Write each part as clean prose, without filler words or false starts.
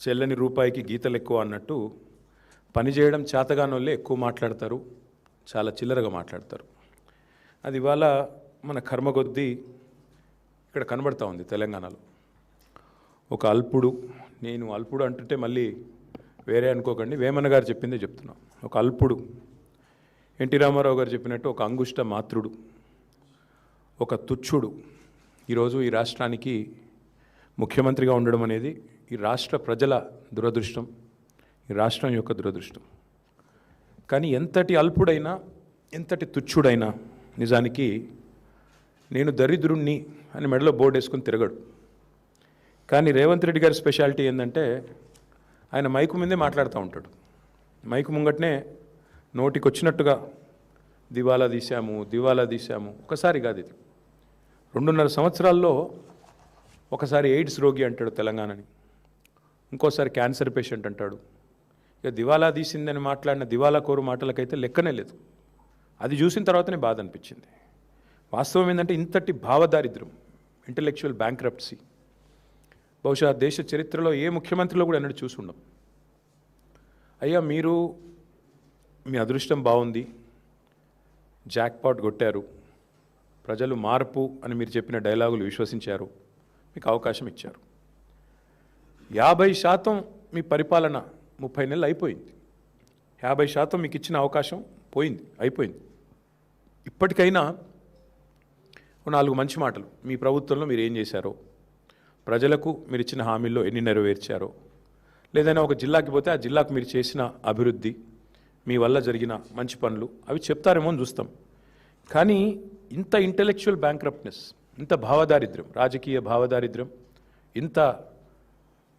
చెల్లని రూపాయికి గీతలు ఎక్కువ అన్నట్టు పనిచేయడం చేతగానోళ్ళే ఎక్కువ మాట్లాడతారు, చాలా చిల్లరగా మాట్లాడతారు. అది ఇవాళ మన కర్మ కొద్దీ ఇక్కడ కనబడతా ఉంది తెలంగాణలో. ఒక అల్పుడు, నేను అల్పుడు అంటుంటే మళ్ళీ వేరే అనుకోకండి, వేమన్న గారు చెప్పిందే చెప్తున్నాం. ఒక అల్పుడు, ఎన్టీ రామారావు గారు చెప్పినట్టు ఒక అంగుష్ట మాతృడు, ఒక తుచ్చుడు ఈరోజు ఈ రాష్ట్రానికి ముఖ్యమంత్రిగా ఉండడం అనేది ఈ రాష్ట్ర ప్రజల దురదృష్టం, ఈ రాష్ట్రం యొక్క దురదృష్టం. కానీ ఎంతటి అల్పుడైనా, ఎంతటి తుచ్చుడైనా నిజానికి నేను దరిద్రుణ్ణి అని మెడలో బోర్డు వేసుకుని తిరగడు. కానీ రేవంత్ రెడ్డి గారి స్పెషాలిటీ ఏంటంటే ఆయన మైకు ముందే మాట్లాడుతూ ఉంటాడు. మైకు ముంగటనే నోటికి వచ్చినట్టుగా దివాలా తీశాము. ఒకసారి కాదు, ఇది 2.5 సంవత్సరాల్లో ఒకసారి ఎయిడ్స్ రోగి అంటాడు తెలంగాణని, ఇంకోసారి క్యాన్సర్ పేషెంట్ అంటాడు. ఇక దివాలా తీసిందని మాట్లాడిన దివాలా కోరు మాటలకైతే లెక్కనే లేదు. అది చూసిన తర్వాతనే బాధ అనిపించింది. వాస్తవం ఏంటంటే ఇంతటి భావదారిద్ర్యం, ఇంటలెక్చువల్ బ్యాంక్రప్సీ బహుశా దేశ చరిత్రలో ఏ ముఖ్యమంత్రిలో కూడా ఎన్నడూ చూసి ఉండం. అయ్యా మీరు మీ అదృష్టం బాగుంది, జాక్పాట్ కొట్టారు, ప్రజలు మార్పు అని మీరు చెప్పిన డైలాగులు విశ్వసించారు, మీకు అవకాశం ఇచ్చారు. 50% మీ పరిపాలన 30 నెలలు అయిపోయింది. 50% మీకు ఇచ్చిన అవకాశం అయిపోయింది. ఇప్పటికైనా 4 మంచి మాటలు, మీ ప్రభుత్వంలో మీరు ఏం చేశారో, ప్రజలకు మీరు ఇచ్చిన హామీల్లో ఎన్ని నెరవేర్చారో, లేదైనా ఒక జిల్లాకి పోతే ఆ జిల్లాకు మీరు చేసిన అభివృద్ధి, మీ వల్ల జరిగిన మంచి పనులు అవి చెప్తారేమో అని చూస్తాం. కానీ ఇంత ఇంటెలెక్చువల్ బ్యాంక్రప్ట్నెస్, ఇంత భావదారిద్ర్యం, రాజకీయ భావదారిద్ర్యం, ఇంత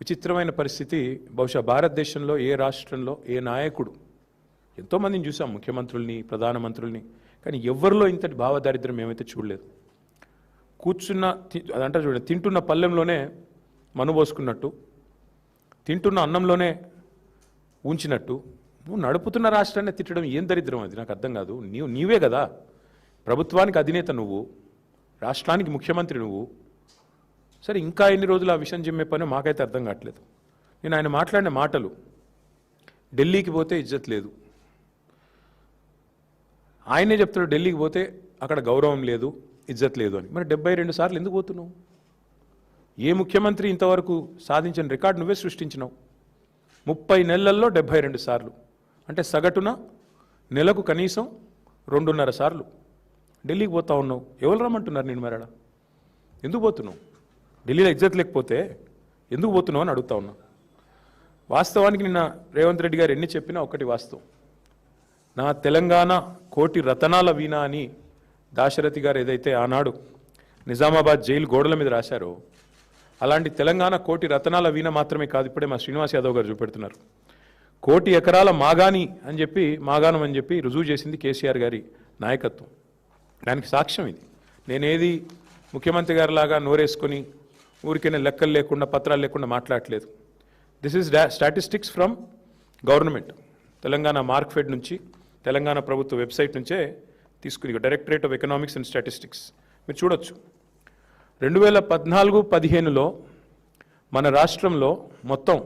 విచిత్రమైన పరిస్థితి బహుశా భారతదేశంలో ఏ రాష్ట్రంలో ఏ నాయకుడు, ఎంతోమందిని చూసాం, ముఖ్యమంత్రుల్ని, ప్రధానమంత్రుల్ని, కానీ ఎవరిలో ఇంతటి భావదారిద్ర్యం ఏమైతే చూడలేదు. అదంటారు చూడండి, తింటున్న పళ్ళెంలోనే మనుబోసుకున్నట్టు, తింటున్న అన్నంలోనే ఉంచినట్టు, నువ్వు నడుపుతున్న రాష్ట్రాన్ని తిట్టడం ఏం దరిద్రం? అది నాకు అర్థం కాదు. నీవే కదా ప్రభుత్వానికి అధినేత, నువ్వు రాష్ట్రానికి ముఖ్యమంత్రి నువ్వు. సరే, ఇంకా ఎన్ని రోజులు ఆ విషయం జిమ్మే పని మాకైతే అర్థం కావట్లేదు. నేను ఆయన మాట్లాడిన మాటలు, ఢిల్లీకి పోతే ఇజ్జత్ లేదు, ఆయనే చెప్తాడు ఢిల్లీకి పోతే అక్కడ గౌరవం లేదు, ఇజ్జత్ లేదు అని. మరి 72 సార్లు ఎందుకు పోతున్నావు? ఏ ముఖ్యమంత్రి ఇంతవరకు సాధించిన రికార్డు నువ్వే సృష్టించినావు. 30 నెలల్లో 72 సార్లు అంటే సగటున నెలకు కనీసం 2.5 సార్లు ఢిల్లీకి పోతా ఉన్నావు. ఎవరు రమ్మంటున్నారు నేను? మరడా ఎందుకు పోతున్నావు? ఢిల్లీలో ఇజ్జత్ లేకపోతే ఎందుకు పోతున్నావు అని అడుగుతా ఉన్నా. వాస్తవానికి నిన్న రేవంత్ రెడ్డి గారు ఎన్ని చెప్పినా ఒకటి వాస్తవం. నా తెలంగాణ కోటి రతనాల వీణ అని దాశరథి గారు ఏదైతే ఆనాడు నిజామాబాద్ జైలు గోడల మీద రాశారో, అలాంటి తెలంగాణ కోటి రతనాల వీణ మాత్రమే కాదు, ఇప్పుడే మా శ్రీనివాస్ యాదవ్ గారు చూపెడుతున్నారు. 1 కోటి ఎకరాల మాగాణం అని చెప్పి రుజువు చేసింది కేసీఆర్ గారి నాయకత్వం. దానికి సాక్ష్యం ఇది. నేనేది ముఖ్యమంత్రి గారి లాగా నోరేసుకొని ఊరికైనా లెక్కలు లేకుండా, పత్రాలు లేకుండా మాట్లాడట్లేదు. This is statistics from government. Telangana Markfed నుంచి, తెలంగాణ ప్రభుత్వ వెబ్సైట్ నుంచే తీసుకుని, directorate of economics and statistics మీరు చూడొచ్చు. 2014-15లో మన రాష్ట్రంలో మొత్తం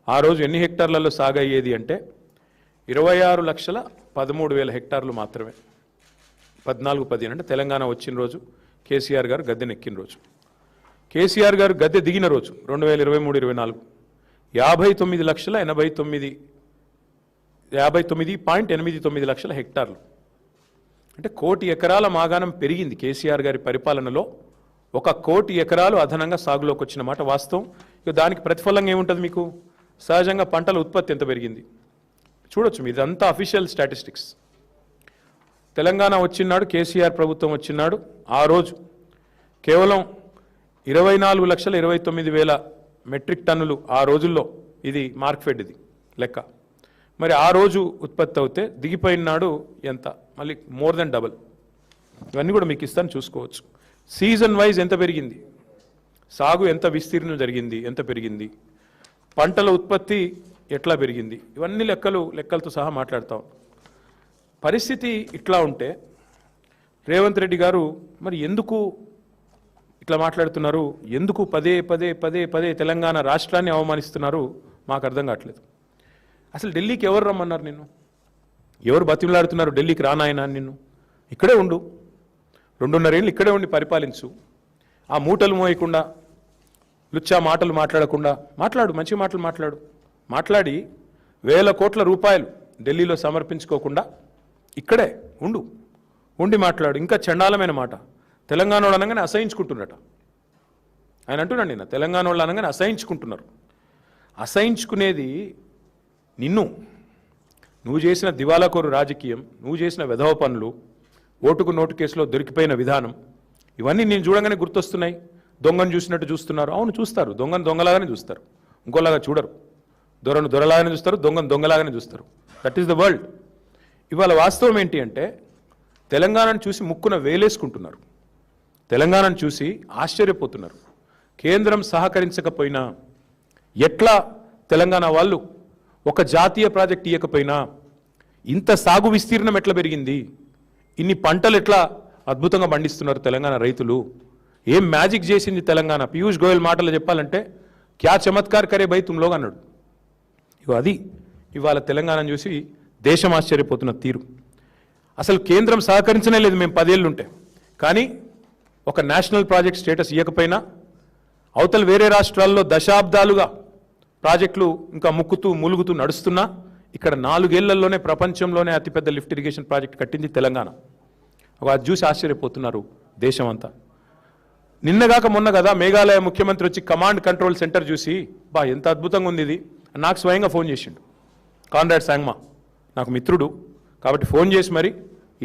ఆ రోజు ఎన్ని హెక్టార్లలో సాగు అయ్యేది అంటే 26,13,000 హెక్టార్లు మాత్రమే. 14-15 అంటే తెలంగాణ వచ్చిన రోజు, కేసీఆర్ గారు గద్దెనెక్కిన రోజు. కేసీఆర్ గారు గద్దె దిగిన రోజు 2023-24 59.89 లక్షల హెక్టార్లు. అంటే 1 కోటి ఎకరాల మాగాణం పెరిగింది కేసీఆర్ గారి పరిపాలనలో. 1 కోటి ఎకరాలు అదనంగా సాగులోకి వచ్చిన మాట వాస్తవం. ఇక దానికి ప్రతిఫలంగా ఏముంటుంది మీకు? సహజంగా పంటల ఉత్పత్తి ఎంత పెరిగింది చూడొచ్చు. ఇదంతా అఫీషియల్ స్టాటిస్టిక్స్. తెలంగాణ వచ్చినాడు, కేసీఆర్ ప్రభుత్వం వచ్చినాడు, ఆ రోజు కేవలం 24,29,000 మెట్రిక్ టన్నులు ఆ రోజుల్లో, ఇది మార్క్ఫెడ్ ఇది లెక్క. మరి ఆ రోజు ఉత్పత్తి అవుతే దిగిపోయిన నాడు ఎంత? మళ్ళీ మోర్ దెన్ డబల్. ఇవన్నీ కూడా మీకు ఇస్తాను, చూసుకోవచ్చు. సీజన్ వైజ్ ఎంత పెరిగింది, సాగు ఎంత విస్తీర్ణం జరిగింది, ఎంత పెరిగింది, పంటల ఉత్పత్తి ఎట్లా పెరిగింది, ఇవన్నీ లెక్కలతో సహా మాట్లాడతాం. పరిస్థితి ఇట్లా ఉంటే రేవంత్ రెడ్డి గారు మరి ఎందుకు ఇట్లా మాట్లాడుతున్నారు, ఎందుకు పదే పదే పదే పదే తెలంగాణ రాష్ట్రాన్ని అవమానిస్తున్నారు మాకు అర్థం కావట్లేదు. అసలు ఢిల్లీకి ఎవరు రమ్మన్నారు నిన్ను? ఎవరు బతిమలాడుతున్నారు ఢిల్లీకి రానాయనా నిన్ను? ఇక్కడే ఉండు, 2.5 ఏళ్ళు ఇక్కడే ఉండి పరిపాలించు. ఆ మూటలు మోయకుండా, లుచ్చా మాటలు మాట్లాడకుండా మాట్లాడు, మంచి మాటలు మాట్లాడి 1000 కోట్ల రూపాయలు ఢిల్లీలో సమర్పించుకోకుండా ఇక్కడే ఉండి మాట్లాడు. ఇంకా చండాలమైన మాట, తెలంగాణ వాళ్ళు అనగానే అసహించుకుంటున్నట. ఆయన అంటున్నాడు, నిన్న తెలంగాణ వాళ్ళు అనగానే అసహించుకుంటున్నారు. అసహించుకునేది నువ్వు చేసిన దివాలాకోరు రాజకీయం, నువ్వు చేసిన వెధవ పనులు, ఓటుకు నోటు కేసులో దొరికిపోయిన విధానం, ఇవన్నీ నేను చూడగానే గుర్తొస్తున్నాయి. దొంగను చూసినట్టు చూస్తున్నారు. అవును, చూస్తారు. దొంగను దొంగలాగానే చూస్తారు, ఇంకోలాగా చూడరు. దొరను దొరలాగానే చూస్తారు, దొంగను దొంగలాగానే చూస్తారు. That is the world. ఇవాళ వాస్తవం ఏంటి అంటే, తెలంగాణను చూసి ముక్కున వేలేసుకుంటున్నారు, తెలంగాణను చూసి ఆశ్చర్యపోతున్నారు. కేంద్రం సహకరించకపోయినా, ఎట్లా తెలంగాణ వాళ్ళు ఒక జాతీయ ప్రాజెక్ట్ ఇవ్వకపోయినా ఇంత సాగు విస్తీర్ణం ఎట్లా పెరిగింది, ఇన్ని పంటలు ఎట్లా అద్భుతంగా పండిస్తున్నారు తెలంగాణ రైతులు, ఏం మ్యాజిక్ చేసింది తెలంగాణ. పీయూష్ గోయల్ మాటలు చెప్పాలంటే క్యా చమత్కార్ కరే బై తుమ్ లోగ్ అన్నాడు. అది ఇవాళ తెలంగాణను చూసి దేశం ఆశ్చర్యపోతున్న తీరు. అసలు కేంద్రం సహకరించనే లేదు మేము 10 ఏళ్ళుంటే. కానీ ఒక నేషనల్ ప్రాజెక్ట్ స్టేటస్ ఇవ్వకపోయినా, అవతల వేరే రాష్ట్రాల్లో దశాబ్దాలుగా ప్రాజెక్టులు ఇంకా ములుగుతూ నడుస్తున్నా, ఇక్కడ 4 ఏళ్లలోనే ప్రపంచంలోనే అతిపెద్ద లిఫ్ట్ ఇరిగేషన్ ప్రాజెక్ట్ కట్టింది తెలంగాణ. అది చూసి ఆశ్చర్యపోతున్నారు దేశం అంతా. నిన్నగాక మొన్న కదా మేఘాలయ ముఖ్యమంత్రి వచ్చి కమాండ్ కంట్రోల్ సెంటర్ చూసి, ఎంత అద్భుతంగా ఉంది ఇది, నాకు స్వయంగా ఫోన్ చేసిండు. కాన్రాడ్ సాంగ్మా నాకు మిత్రుడు కాబట్టి ఫోన్ చేసి, మరి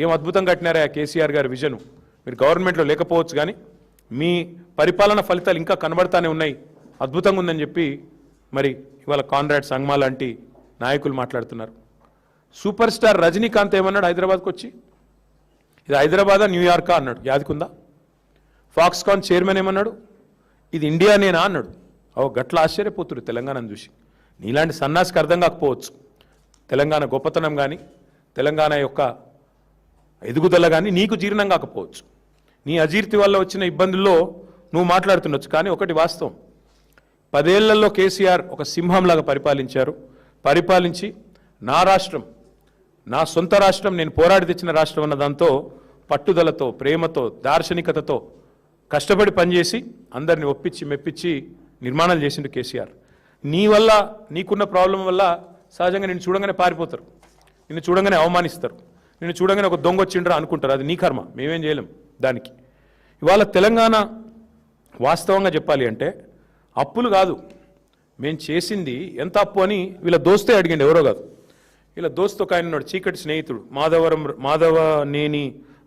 ఏం అద్భుతంగా కట్టినారా కేసీఆర్ గారి విజను, మీరు గవర్నమెంట్లో లేకపోవచ్చు కానీ మీ పరిపాలన ఫలితాలు ఇంకా కనబడతానే ఉన్నాయి, అద్భుతంగా ఉందని చెప్పి మరి ఇవాళ కాన్రాడ్ సాంగ్మా లాంటి నాయకులు మాట్లాడుతున్నారు. సూపర్ స్టార్ రజనీకాంత్ ఏమన్నాడు హైదరాబాద్కి వచ్చి, ఇది హైదరాబాదా న్యూయార్కా అన్నాడు, యాదికుందా. ఫాక్స్కాన్ చైర్మన్ ఏమన్నాడు, ఇది ఇండియానేనా అన్నాడు. గట్ల ఆశ్చర్యపోతురు తెలంగాణను చూసి. నీలాంటి సన్నాసికి అర్థం కాకపోవచ్చు తెలంగాణ గొప్పతనం కానీ, తెలంగాణ యొక్క ఎదుగుదల కానీ నీకు జీర్ణం కాకపోవచ్చు. నీ అజీర్తి వల్ల వచ్చిన ఇబ్బందుల్లో నువ్వు మాట్లాడుతుండొచ్చు. కానీ ఒకటి వాస్తవం, 10 ఏళ్లలో కేసీఆర్ ఒక సింహంలాగా పరిపాలించి నా రాష్ట్రం, నా సొంత రాష్ట్రం, నేను పోరాడి తెచ్చిన రాష్ట్రం అన్న దాంతో పట్టుదలతో, ప్రేమతో, దార్శనికతతో కష్టపడి పనిచేసి అందరిని ఒప్పించి మెప్పించి నిర్మాణాలు చేసిండు కేసీఆర్. నీ వల్ల, నీకున్న ప్రాబ్లం వల్ల సహజంగా నిన్ను చూడంగానే పారిపోతారు, నిన్ను చూడంగానే అవమానిస్తారు, నిన్ను చూడంగానే ఒక దొంగ వచ్చిండ్రా అనుకుంటారు. అది నీ కర్మ, మేమేం చేయలేం దానికి. ఇవాళ తెలంగాణ వాస్తవంగా చెప్పాలి అంటే అప్పులు కాదు మేము చేసింది, ఎంత అప్పు అని వీళ్ళ దోస్తే అడిగిండు, ఎవరో కాదు. వీళ్ళ దోస్తు ఒక ఆయన ఉన్నాడు, చీకటి స్నేహితుడు, మాధవనేని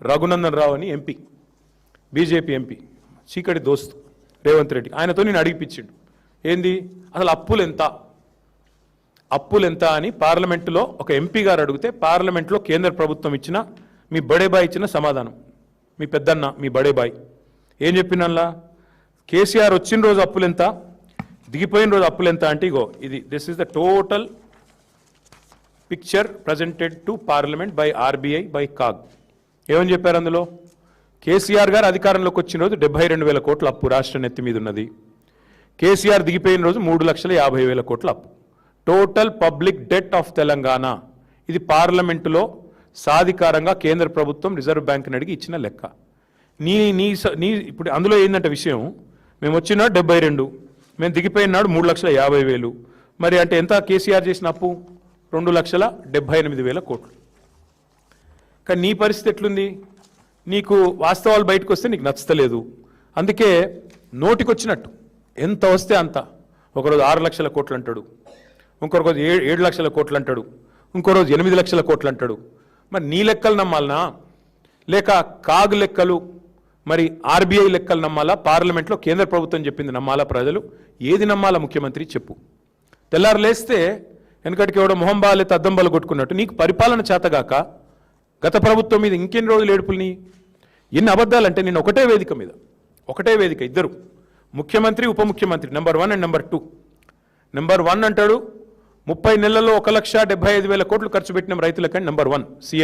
రఘునందన్ రావు అని ఎంపీ, బీజేపీ ఎంపీ, చీకటి దోస్తు రేవంత్ రెడ్డి. ఆయనతో నేను అడిగిపించిండు, ఏంది అసలు అప్పులు ఎంత అని పార్లమెంటులో ఒక ఎంపీ గారు అడిగితే, పార్లమెంట్లో కేంద్ర ప్రభుత్వం ఇచ్చిన, మీ బడేబాయ్ ఇచ్చిన సమాధానం, మీ పెద్దన్న మీ బడేబాయ్ ఏం చెప్పినల్లా, కేసీఆర్ వచ్చిన రోజు అప్పులెంత, దిగిపోయిన రోజు అప్పులెంత అంటే, ఇగో ఇది, this is the total picture presented to parliament by RBI by CAG. ఏమని చెప్పారు అందులో, కేసీఆర్ గారు అధికారంలోకి వచ్చిన రోజు 72,000 కోట్ల అప్పు రాష్ట్రం ఎత్తి మీద ఉన్నది, కేసీఆర్ దిగిపోయిన రోజు 3,50,000 కోట్ల అప్పు, total public det of Telangana. ఇది పార్లమెంటులో సాధికారంగా కేంద్ర ప్రభుత్వం రిజర్వ్ బ్యాంక్ని అడిగి ఇచ్చిన లెక్క. నీ ఇప్పుడు అందులో ఏంటంటే విషయం, మేము వచ్చిన 72, మేము దిగిపోయిన నాడు 3,50,000. మరి అంటే ఎంత కేసీఆర్ చేసిన అప్పు, 2,78,000 కోట్లు. కానీ నీ పరిస్థితి ఎట్లుంది, నీకు వాస్తవాలు బయటకు వస్తే నీకు నచ్చలేదు, అందుకే నోటికొచ్చినట్టు ఎంత వస్తే అంత, ఒకరోజు 6 లక్షల కోట్లు అంటాడు, ఇంకో రోజు 7 లక్షల కోట్లు అంటాడు, ఇంకో రోజు 8 లక్షల కోట్లు అంటాడు. మరి నీ లెక్కలు నమ్మాలనా, లేక కాగ్ లెక్కలు, మరి ఆర్బీఐ లెక్కలు నమ్మాలా, పార్లమెంట్లో కేంద్ర ప్రభుత్వం చెప్పింది నమ్మాలా, ప్రజలు ఏది నమ్మాలా ముఖ్యమంత్రి చెప్పు. తెల్లారు లేస్తే వెనకటికి ఎవడో మొహంబాలే తద్దంబాలు కొట్టుకున్నట్టు నీకు పరిపాలన చేతగాక గత ప్రభుత్వం మీద ఇంకెన్ని రోజులు ఏడుపుల్ని, ఎన్ని అబద్ధాలంటే నేను ఒకటే వేదిక ఇద్దరు ముఖ్యమంత్రి ఉప ముఖ్యమంత్రి, నెంబర్ 1 అండ్ నెంబర్ 2. నెంబర్ 1 అంటాడు 30 నెలల్లో 1,75,000 కోట్లు ఖర్చు పెట్టిన రైతులకండి నెంబర్ 1 సీఎం.